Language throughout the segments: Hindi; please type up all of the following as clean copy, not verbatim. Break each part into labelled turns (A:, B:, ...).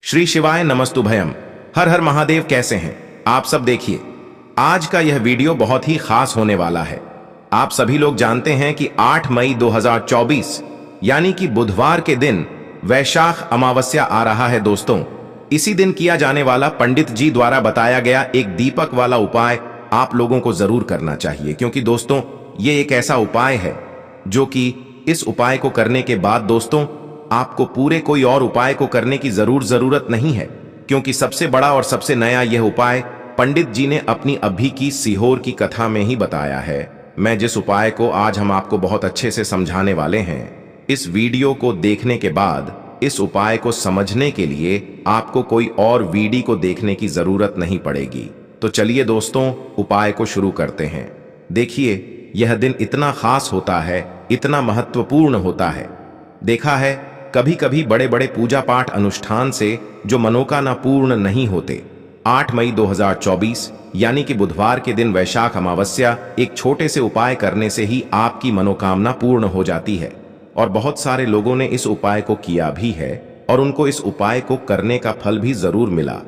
A: श्री शिवाय नमस्तुभयम। हर हर महादेव। कैसे हैं आप सब? देखिए, आज का यह वीडियो बहुत ही खास होने वाला है। आप सभी लोग जानते हैं कि 8 मई 2024 यानी कि बुधवार के दिन वैशाख अमावस्या आ रहा है। दोस्तों, इसी दिन किया जाने वाला पंडित जी द्वारा बताया गया एक दीपक वाला उपाय आप लोगों को जरूर करना चाहिए, क्योंकि दोस्तों ये एक ऐसा उपाय है जो कि इस उपाय को करने के बाद दोस्तों आपको पूरे कोई और उपाय को करने की जरूरत नहीं है, क्योंकि सबसे बड़ा और सबसे नया यह उपाय पंडित जी ने अपनी अभी की सीहोर की कथा में ही बताया है। मैं जिस उपाय को आज हम आपको बहुत अच्छे से समझाने वाले हैं, इस वीडियो को देखने के बाद इस उपाय को समझने के लिए आपको कोई और वीडियो को देखने की जरूरत नहीं पड़ेगी। तो चलिए दोस्तों, उपाय को शुरू करते हैं। देखिए, यह दिन इतना खास होता है, इतना महत्वपूर्ण होता है। देखा है कभी कभी बड़े बड़े पूजा पाठ अनुष्ठान से जो मनोकामना पूर्ण नहीं होते। 8 मई 2024 यानी कि बुधवार के दिन वैशाख अमावस्या एक छोटे से उपाय करने से ही आपकी मनोकामना पूर्ण हो जाती है। और बहुत सारे लोगों ने इस उपाय को किया भी है और उनको इस उपाय को करने का फल भी जरूर मिला।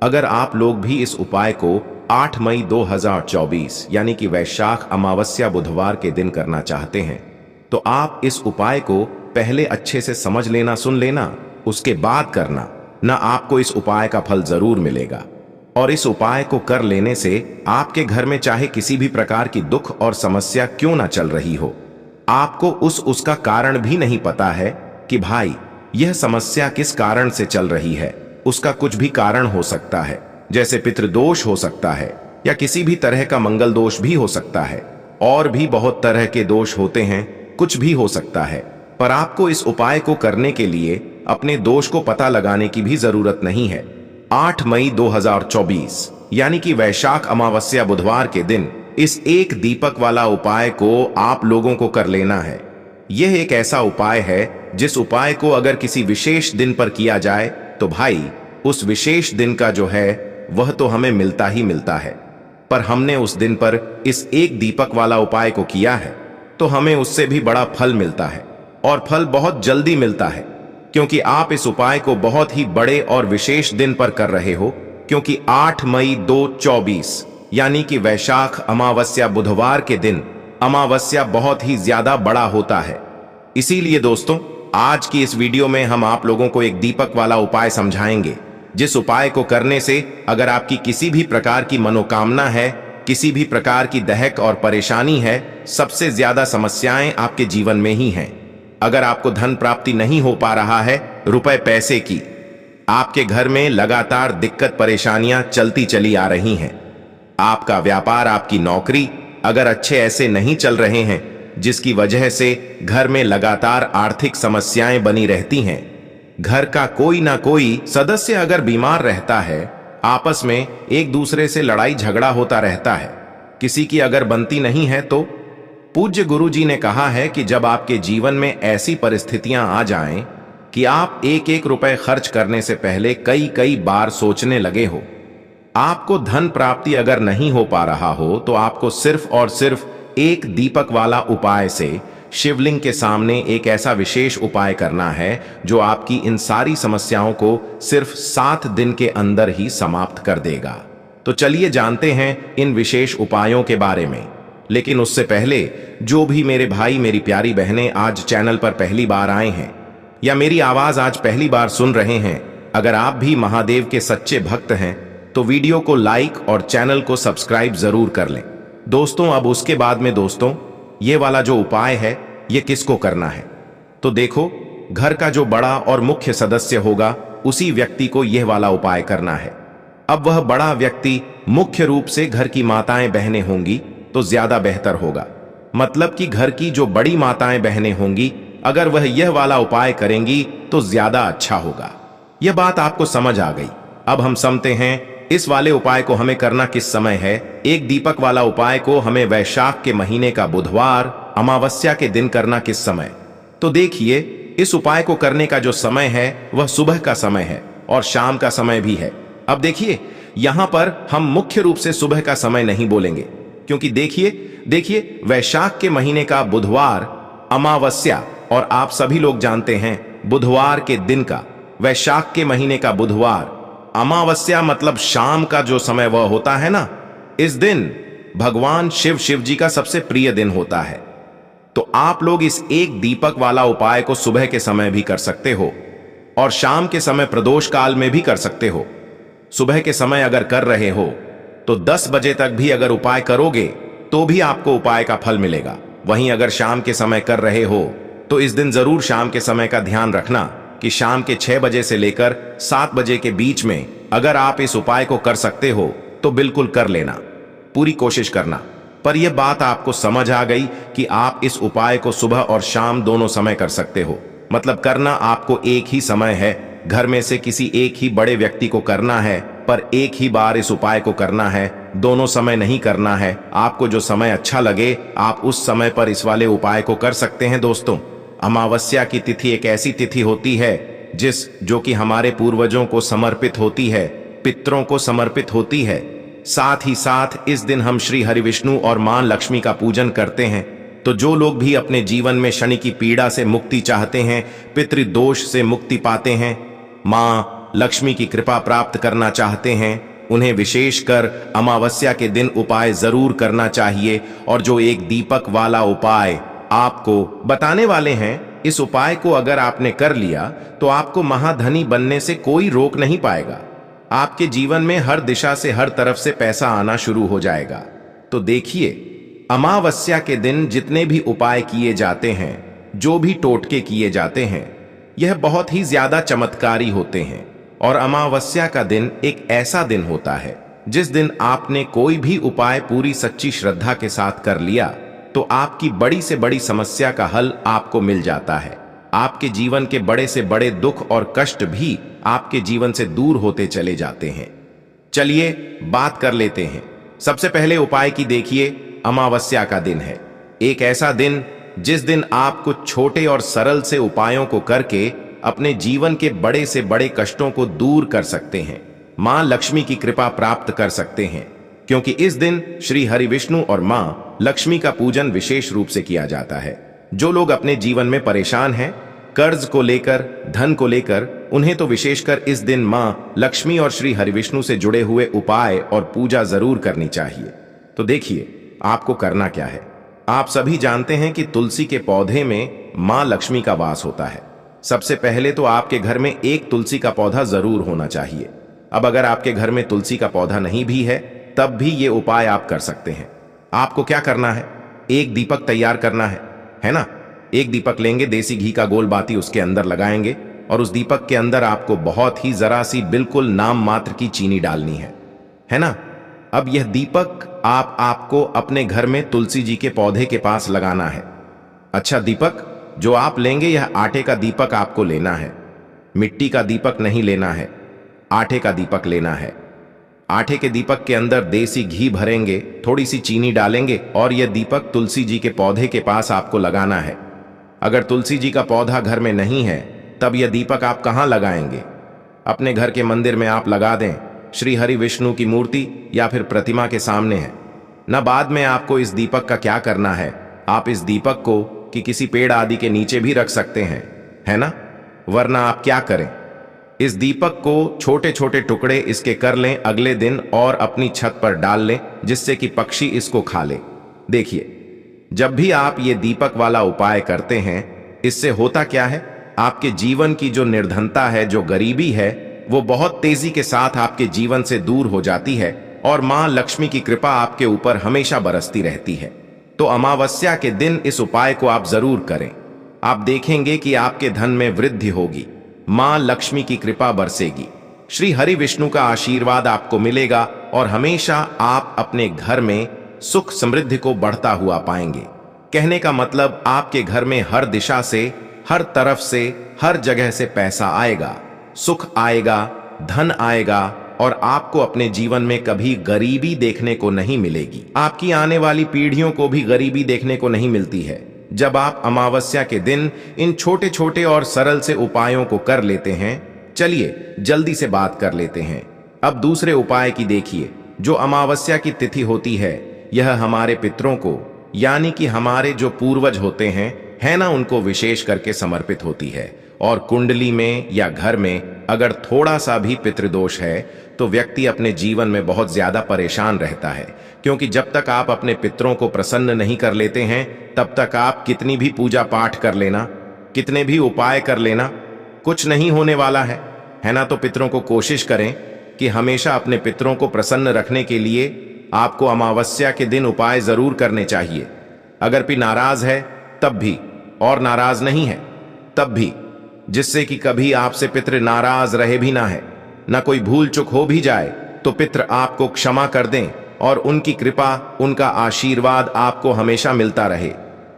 A: अगर आप लोग भी इस उपाय को 8 मई 2024 यानी कि वैशाख अमावस्या बुधवार के दिन करना चाहते हैं, तो आप इस उपाय को पहले अच्छे से समझ लेना, सुन लेना, उसके बाद करना, ना आपको इस उपाय का फल जरूर मिलेगा। और इस उपाय को कर लेने से आपके घर में चाहे किसी भी प्रकार की दुख और समस्या क्यों ना चल रही हो, आपको उसका कारण भी नहीं पता है कि भाई यह समस्या किस कारण से चल रही है। उसका कुछ भी कारण हो सकता है, जैसे पितृदोष हो सकता है या किसी भी तरह का मंगल दोष भी हो सकता है, और भी बहुत तरह के दोष होते हैं, कुछ भी हो सकता है। पर आपको इस उपाय को करने के लिए अपने दोष को पता लगाने की भी जरूरत नहीं है। 8 मई 2024 यानी कि वैशाख अमावस्या बुधवार के दिन इस एक दीपक वाला उपाय को आप लोगों को कर लेना है। यह एक ऐसा उपाय है जिस उपाय को अगर किसी विशेष दिन पर किया जाए तो भाई उस विशेष दिन का जो है वह तो हमें मिलता ही मिलता है। पर हमने उस दिन पर इस एक दीपक वाला उपाय को किया है तो हमें उससे भी बड़ा फल मिलता है, और फल बहुत जल्दी मिलता है, क्योंकि आप इस उपाय को बहुत ही बड़े और विशेष दिन पर कर रहे हो। क्योंकि 8 मई 2024 यानी कि वैशाख अमावस्या बुधवार के दिन अमावस्या बहुत ही ज्यादा बड़ा होता है। इसीलिए दोस्तों, आज की इस वीडियो में हम आप लोगों को एक दीपक वाला उपाय समझाएंगे, जिस उपाय को करने से अगर आपकी किसी भी प्रकार की मनोकामना है, किसी भी प्रकार की दहक और परेशानी है, सबसे ज्यादा समस्याएं आपके जीवन में ही हैं। अगर आपको धन प्राप्ति नहीं हो पा रहा है, रुपए पैसे की, आपके घर में लगातार दिक्कत परेशानियां चलती चली आ रही हैं, आपका व्यापार, आपकी नौकरी अगर अच्छे ऐसे नहीं चल रहे हैं, जिसकी वजह से घर में लगातार आर्थिक समस्याएं बनी रहती हैं, घर का कोई ना कोई सदस्य अगर बीमार रहता है, आपस में एक दूसरे से लड़ाई झगड़ा होता रहता है, किसी की अगर बनती नहीं है, तो पूज्य गुरु जी ने कहा है कि जब आपके जीवन में ऐसी परिस्थितियां आ जाएं कि आप एक एक रुपए खर्च करने से पहले कई कई बार सोचने लगे हो, आपको धन प्राप्ति अगर नहीं हो पा रहा हो, तो आपको सिर्फ और सिर्फ एक दीपक वाला उपाय से शिवलिंग के सामने एक ऐसा विशेष उपाय करना है जो आपकी इन सारी समस्याओं को सिर्फ 7 दिन के अंदर ही समाप्त कर देगा। तो चलिए जानते हैं इन विशेष उपायों के बारे में। लेकिन उससे पहले जो भी मेरे भाई, मेरी प्यारी बहनें आज चैनल पर पहली बार आए हैं या मेरी आवाज आज पहली बार सुन रहे हैं, अगर आप भी महादेव के सच्चे भक्त हैं तो वीडियो को लाइक और चैनल को सब्सक्राइब जरूर कर लें। दोस्तों, अब उसके बाद में दोस्तों ये वाला जो उपाय है ये किसको करना है, तो देखो, घर का जो बड़ा और मुख्य सदस्य होगा उसी व्यक्ति को यह वाला उपाय करना है। अब वह बड़ा व्यक्ति मुख्य रूप से घर की माताएं बहनें होंगी तो ज्यादा बेहतर होगा। मतलब कि घर की जो बड़ी माताएं बहनें होंगी, अगर वह यह वाला उपाय करेंगी तो ज्यादा अच्छा होगा। यह बात आपको समझ आ गई। अब हम समझते हैं इस वाले उपाय को हमें करना किस समय है। एक दीपक वाला उपाय को हमें वैशाख के महीने का बुधवार अमावस्या के दिन करना किस समय। तो देखिए, इस उपाय को करने का जो समय है वह सुबह का समय है और शाम का समय भी है। अब देखिए, यहां पर हम मुख्य रूप से सुबह का समय नहीं बोलेंगे, क्योंकि देखिए वैशाख के महीने का बुधवार अमावस्या, और आप सभी लोग जानते हैं बुधवार के दिन का वैशाख के महीने का बुधवार, अमावस्या मतलब शाम का जो समय वह होता है ना, इस दिन भगवान शिव जी का सबसे प्रिय दिन होता है। तो आप लोग इस एक दीपक वाला उपाय को सुबह के समय भी कर सकते हो और शाम के समय प्रदोष काल में भी कर सकते हो। सुबह के समय अगर कर रहे हो तो 10 बजे तक भी अगर उपाय करोगे तो भी आपको उपाय का फल मिलेगा। वहीं अगर शाम के समय कर रहे हो तो इस दिन जरूर शाम के समय का ध्यान रखना कि शाम के 6 बजे से लेकर 7 बजे के बीच में अगर आप इस उपाय को कर सकते हो तो बिल्कुल कर लेना, पूरी कोशिश करना। पर यह बात आपको समझ आ गई कि आप इस उपाय को सुबह और शाम दोनों समय कर सकते हो। मतलब करना आपको एक ही समय है, घर में से किसी एक ही बड़े व्यक्ति को करना है, पर एक ही बार इस उपाय को करना है, दोनों समय नहीं करना है। आपको जो समय अच्छा लगे आप उस समय पर इस वाले उपाय को कर सकते हैं। दोस्तों, अमावस्या की तिथि एक ऐसी तिथि होती है जो कि हमारे पूर्वजों को समर्पित होती है, पितरों को समर्पित होती है। साथ ही साथ इस दिन हम श्री हरि विष्णु और मां लक्ष्मी का पूजन करते हैं। तो जो लोग भी अपने जीवन में शनि की पीड़ा से मुक्ति चाहते हैं, पितृदोष से मुक्ति पाते हैं, मां लक्ष्मी की कृपा प्राप्त करना चाहते हैं, उन्हें विशेषकर अमावस्या के दिन उपाय जरूर करना चाहिए। और जो एक दीपक वाला उपाय आपको बताने वाले हैं, इस उपाय को अगर आपने कर लिया तो आपको महाधनी बनने से कोई रोक नहीं पाएगा। आपके जीवन में हर दिशा से, हर तरफ से पैसा आना शुरू हो जाएगा। तो देखिए, अमावस्या के दिन जितने भी उपाय किए जाते हैं, जो भी टोटके किए जाते हैं, यह बहुत ही ज्यादा चमत्कारी होते हैं। और अमावस्या का दिन एक ऐसा दिन होता है जिस दिन आपने कोई भी उपाय पूरी सच्ची श्रद्धा के साथ कर लिया तो आपकी बड़ी से बड़ी समस्या का हल आपको मिल जाता है। आपके जीवन के बड़े से बड़े दुख और कष्ट भी आपके जीवन से दूर होते चले जाते हैं। चलिए बात कर लेते हैं। सबसे पहले उपाय की देखिए, अमावस्या का दिन है एक ऐसा दिन जिस दिन आप कुछ छोटे और सरल से उपायों को करके अपने जीवन के बड़े से बड़े कष्टों को दूर कर सकते हैं, मां लक्ष्मी की कृपा प्राप्त कर सकते हैं। क्योंकि इस दिन श्री हरि विष्णु और मां लक्ष्मी का पूजन विशेष रूप से किया जाता है। जो लोग अपने जीवन में परेशान हैं, कर्ज को लेकर, धन को लेकर, उन्हें तो विशेषकर इस दिन मां लक्ष्मी और श्री हरि विष्णु से जुड़े हुए उपाय और पूजा जरूर करनी चाहिए। तो देखिए आपको करना क्या है। आप सभी जानते हैं कि तुलसी के पौधे में मां लक्ष्मी का वास होता है। सबसे पहले तो आपके घर में एक तुलसी का पौधा जरूर होना चाहिए। अब अगर आपके घर में तुलसी का पौधा नहीं भी है तब भी ये उपाय आप कर सकते हैं। आपको क्या करना है, एक दीपक तैयार करना है ना। एक दीपक लेंगे, देसी घी का गोल बाती उसके अंदर लगाएंगे और उस दीपक के अंदर आपको बहुत ही जरा सी बिल्कुल नाम मात्र की चीनी डालनी है ना। अब यह दीपक आपको अपने घर में तुलसी जी के पौधे के पास लगाना है। अच्छा, दीपक जो आप लेंगे यह आटे का दीपक आपको लेना है, मिट्टी का दीपक नहीं लेना है, आटे का दीपक लेना है। आटे के दीपक के अंदर देसी घी भरेंगे, थोड़ी सी चीनी डालेंगे और यह दीपक तुलसी जी के पौधे के पास आपको लगाना है। अगर तुलसी जी का पौधा घर में नहीं है तब यह दीपक आप कहाँ लगाएंगे? अपने घर के मंदिर में आप लगा दें, श्री हरि विष्णु की मूर्ति या फिर प्रतिमा के सामने है ना। बाद में आपको इस दीपक का क्या करना है, आप इस दीपक को कि किसी पेड़ आदि के नीचे भी रख सकते हैं, है ना। वरना आप क्या करें, इस दीपक को छोटे छोटे टुकड़े इसके कर लें अगले दिन और अपनी छत पर डाल लें जिससे कि पक्षी इसको खा ले। देखिए, जब भी आप ये दीपक वाला उपाय करते हैं, इससे होता क्या है, आपके जीवन की जो निर्धनता है, जो गरीबी है, वो बहुत तेजी के साथ आपके जीवन से दूर हो जाती है और मां लक्ष्मी की कृपा आपके ऊपर हमेशा बरसती रहती है। तो अमावस्या के दिन इस उपाय को आप जरूर करें। आप देखेंगे कि आपके धन में वृद्धि होगी, मां लक्ष्मी की कृपा बरसेगी, श्री हरि विष्णु का आशीर्वाद आपको मिलेगा और हमेशा आप अपने घर में सुख समृद्धि को बढ़ता हुआ पाएंगे। कहने का मतलब आपके घर में हर दिशा से, हर तरफ से, हर जगह से पैसा आएगा, सुख आएगा, धन आएगा और आपको अपने जीवन में कभी गरीबी देखने को नहीं मिलेगी। आपकी आने वाली पीढ़ियों को भी गरीबी देखने को नहीं मिलती है जब आप अमावस्या के दिन इन छोटे छोटे और सरल से उपायों को कर लेते हैं। चलिए जल्दी से बात कर लेते हैं। अब दूसरे उपाय की देखिए। जो अमावस्या की तिथि होती है, यह हमारे पितरों को, यानी कि हमारे जो पूर्वज होते हैं, है ना, उनको विशेष करके समर्पित होती है। और कुंडली में या घर में अगर थोड़ा सा भी पितृदोष है तो व्यक्ति अपने जीवन में बहुत ज्यादा परेशान रहता है, क्योंकि जब तक आप अपने पितरों को प्रसन्न नहीं कर लेते हैं तब तक आप कितनी भी पूजा पाठ कर लेना, कितने भी उपाय कर लेना, कुछ नहीं होने वाला है ना। तो पितरों को कोशिश करें कि हमेशा अपने पितरों को प्रसन्न रखने के लिए आपको अमावस्या के दिन उपाय जरूर करने चाहिए। अगर भी नाराज है तब भी, और नाराज नहीं है तब भी, जिससे कि कभी आपसे पितृ नाराज रहे भी ना है, ना कोई भूल चूक हो भी जाए तो पितृ आपको क्षमा कर दें और उनकी कृपा, उनका आशीर्वाद आपको हमेशा मिलता रहे।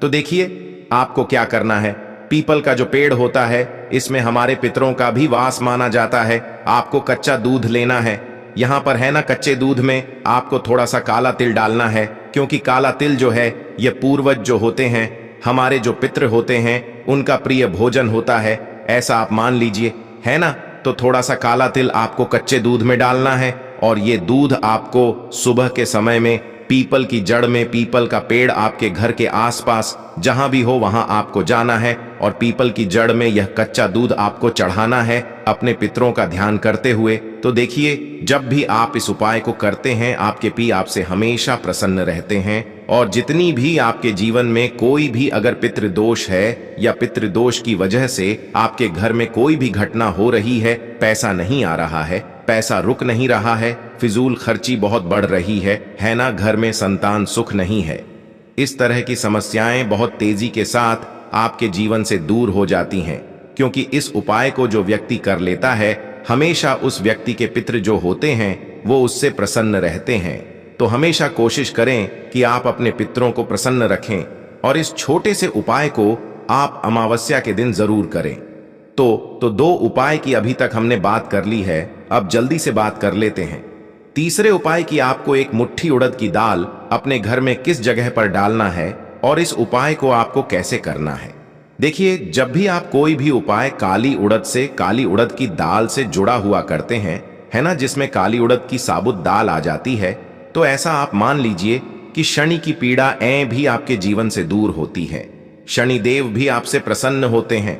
A: तो देखिए आपको क्या करना है। पीपल का जो पेड़ होता है इसमें हमारे पितरों का भी वास माना जाता है। आपको कच्चा दूध लेना है, यहां पर है ना, कच्चे दूध में आपको थोड़ा सा काला तिल डालना है, क्योंकि काला तिल जो है ये पूर्वज जो होते हैं, हमारे जो पितृ होते हैं, उनका प्रिय भोजन होता है, ऐसा आप मान लीजिए, है ना। तो थोड़ा सा काला तिल आपको कच्चे दूध में डालना है और ये दूध आपको सुबह के समय में पीपल की जड़ में, पीपल का पेड़ आपके घर के आसपास जहां भी हो वहां आपको जाना है और पीपल की जड़ में यह कच्चा दूध आपको चढ़ाना है अपने पितरों का ध्यान करते हुए। तो देखिए जब भी आप इस उपाय को करते हैं आपके पी आपसे हमेशा प्रसन्न रहते हैं, और जितनी भी आपके जीवन में कोई भी अगर पितृदोष है या पितृदोष की वजह से आपके घर में कोई भी घटना हो रही है, पैसा नहीं आ रहा है, पैसा रुक नहीं रहा है, फिजूल खर्ची बहुत बढ़ रही है ना, घर में संतान सुख नहीं है, इस तरह की समस्याएं बहुत तेजी के साथ आपके जीवन से दूर हो जाती हैं, क्योंकि इस उपाय को जो व्यक्ति कर लेता है हमेशा उस व्यक्ति के पितृ जो होते हैं वो उससे प्रसन्न रहते हैं। तो हमेशा कोशिश करें कि आप अपने पितरों को प्रसन्न रखें और इस छोटे से उपाय को आप अमावस्या के दिन जरूर करें। तो दो उपाय की अभी तक हमने बात कर ली है, अब जल्दी से बात कर लेते हैं तीसरे उपाय की। आपको एक मुट्ठी उड़द की दाल अपने घर में किस जगह पर डालना है और इस उपाय को आपको कैसे करना है। देखिए जब भी आप कोई भी उपाय काली उड़द से, काली उड़द की दाल से जुड़ा हुआ करते हैं, है ना, जिसमें काली उड़द की साबुत दाल आ जाती है, तो ऐसा आप मान लीजिए कि शनि की पीड़ा भी आपके जीवन से दूर होती है, शनिदेव भी आपसे प्रसन्न होते हैं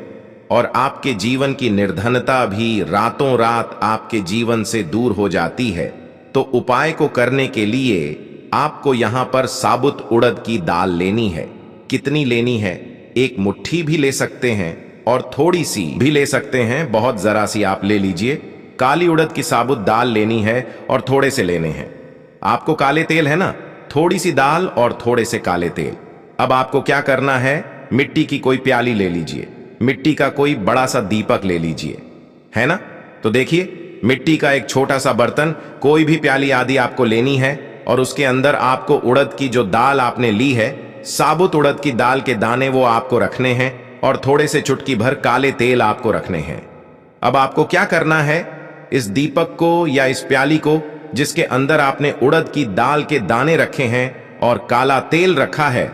A: और आपके जीवन की निर्धनता भी रातों रात आपके जीवन से दूर हो जाती है। तो उपाय को करने के लिए आपको यहां पर साबुत उड़द की दाल लेनी है। कितनी लेनी है? एक मुट्ठी भी ले सकते हैं और थोड़ी सी भी ले सकते हैं, बहुत जरा सी आप ले लीजिए। काली उड़द की साबुत दाल लेनी है और थोड़े से लेने हैं। आपको काले तेल है ना, थोड़ी सी दाल और थोड़े से काले तेल। अब आपको क्या करना है, मिट्टी की कोई प्याली ले लीजिए, मिट्टी का कोई बड़ा सा दीपक ले लीजिए, है ना। तो देखिए मिट्टी का एक छोटा सा बर्तन, कोई भी प्याली आदि आपको लेनी है और उसके अंदर आपको उड़द की जो दाल आपने ली है, साबुत उड़द की दाल के दाने वो आपको रखने हैं और थोड़े से चुटकी भर काले तेल आपको रखने हैं। अब आपको क्या करना है, इस दीपक को या इस प्याली को जिसके अंदर आपने उड़द की दाल के दाने रखे हैं और काला तेल रखा है,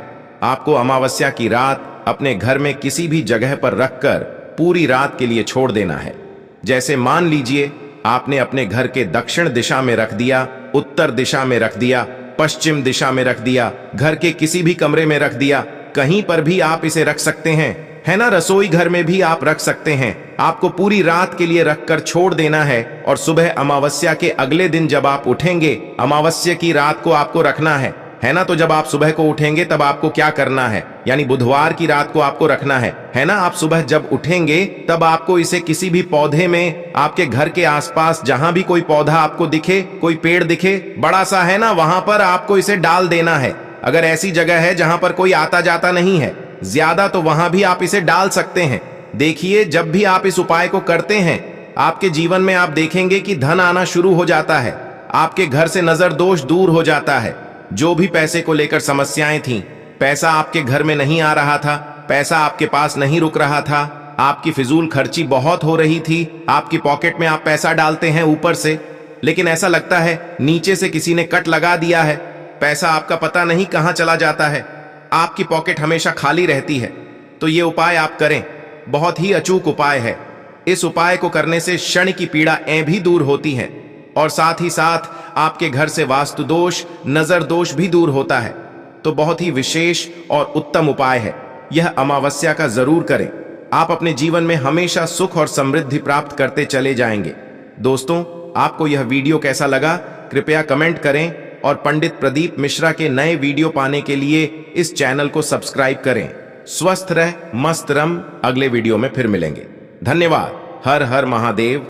A: आपको अमावस्या की रात अपने घर में किसी भी जगह पर रखकर पूरी रात के लिए छोड़ देना है। जैसे मान लीजिए आपने अपने घर के दक्षिण दिशा में रख दिया, उत्तर दिशा में रख दिया, पश्चिम दिशा में रख दिया, घर के किसी भी कमरे में रख दिया, कहीं पर भी आप इसे रख सकते हैं, है ना। रसोई घर में भी आप रख सकते हैं। आपको पूरी रात के लिए रखकर छोड़ देना है और सुबह अमावस्या के अगले दिन जब आप उठेंगे, अमावस्या की रात को आपको रखना है ना। तो जब आप सुबह को उठेंगे तब आपको क्या करना है, यानी बुधवार की रात को आपको रखना है ना। आप सुबह जब उठेंगे तब आपको इसे किसी भी पौधे में, आपके घर के आसपास जहां भी कोई पौधा आपको दिखे, कोई पेड़ दिखे बड़ा सा, है ना, वहां पर आपको इसे डाल देना है। अगर ऐसी जगह है जहां पर कोई आता जाता नहीं है ज्यादा, तो वहां भी आप इसे डाल सकते हैं। देखिए जब भी आप इस उपाय को करते हैं आपके जीवन में आप देखेंगे कि धन आना शुरू हो जाता है, आपके घर से नजर दोष दूर हो जाता है। जो भी पैसे को लेकर समस्याएं थीं, पैसा आपके घर में नहीं आ रहा था, पैसा आपके पास नहीं रुक रहा था, आपकी फिजूल खर्ची बहुत हो रही थी, आपकी पॉकेट में आप पैसा डालते हैं ऊपर से, लेकिन ऐसा लगता है नीचे से किसी ने कट लगा दिया है, पैसा आपका पता नहीं कहां चला जाता है, आपकी पॉकेट हमेशा खाली रहती है। तो ये उपाय आप करें, बहुत ही अचूक उपाय है। इस उपाय को करने से शनि की पीड़ा भी दूर होती है और साथ ही साथ आपके घर से वास्तु दोष, नजर दोष भी दूर होता है। तो बहुत ही विशेष और उत्तम उपाय है, यह अमावस्या का जरूर करें। आप अपने जीवन में हमेशा सुख और समृद्धि प्राप्त करते चले जाएंगे। दोस्तों, आपको यह वीडियो कैसा लगा कृपया कमेंट करें और पंडित प्रदीप मिश्रा के नए वीडियो पाने के लिए इस चैनल को सब्सक्राइब करें। स्वस्थ रह मस्त रम, अगले वीडियो में फिर मिलेंगे। धन्यवाद। हर हर महादेव।